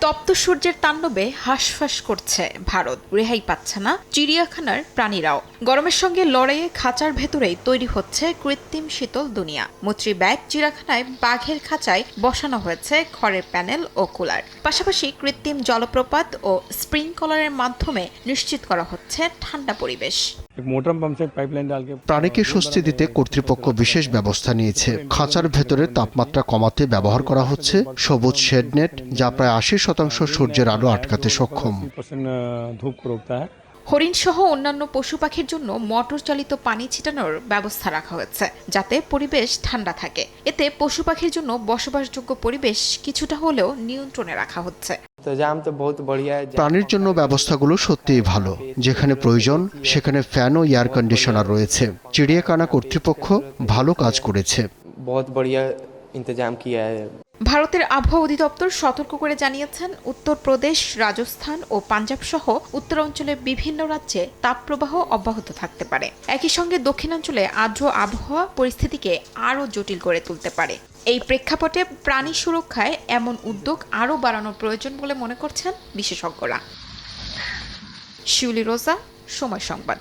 তপ্ত সূর্যের তাণ্ডবে হাঁসফাঁস করছে ভারত, রেহাই পাচ্ছে না চিড়িয়াখানার প্রাণীরাও। গরমের সঙ্গে লড়াইয়ে খাঁচার ভেতরেই তৈরি হচ্ছে কৃত্রিম শীতল দুনিয়া। মৈত্রী ব্যাগ চিড়িয়াখানায় বাঘের খাঁচায় বসানো হয়েছে খড়ের প্যানেল ও কুলার, পাশাপাশি কৃত্রিম জলপ্রপাত ও স্প্রিংকলারের মাধ্যমে নিশ্চিত করা হচ্ছে ঠান্ডা পরিবেশ। প্রাণীকে স্বস্তি দিতে কর্তৃপক্ষ বিশেষ ব্যবস্থা নিয়েছে। খাঁচার ভেতরে তাপমাত্রা কমাতে ব্যবহার করা হচ্ছে সবুজ শেডনেট, যা প্রায় 80% সূর্যের আলো আটকাতে সক্ষম। হরিণসহ অন্যান্য পশু পাখির জন্য মোটর চালিত পানি ছিটানোর ব্যবস্থা রাখা হয়েছে, যাতে পরিবেশ ঠান্ডা থাকে। এতে পশু পাখির জন্য বসবাসযোগ্য পরিবেশ কিছুটা হলেও নিয়ন্ত্রণে রাখা হচ্ছে। প্রাণীর জন্য ব্যবস্থাগুলো সত্যিই ভালো। যেখানে প্রয়োজন সেখানে ফ্যান ও এয়ার কন্ডিশনার রয়েছে। চিড়িয়াখানা কর্তৃপক্ষ ভালো কাজ করেছে। ভারতের আবহাওয়া অধিদপ্তর সতর্ক করে জানিয়েছেন, উত্তরপ্রদেশ, রাজস্থান ও পাঞ্জাব সহ উত্তরাঞ্চলের বিভিন্ন রাজ্যে তাপপ্রবাহ অব্যাহত থাকতে পারে। একই সঙ্গে দক্ষিণাঞ্চলে আর্দ্র আবহাওয়া পরিস্থিতিকে আরও জটিল করে তুলতে পারে। এই প্রেক্ষাপটে প্রাণী সুরক্ষায় এমন উদ্যোগ আরও বাড়ানোর প্রয়োজন বলে মনে করছেন বিশেষজ্ঞরা। শিউলি রোজা, সময় সংবাদ।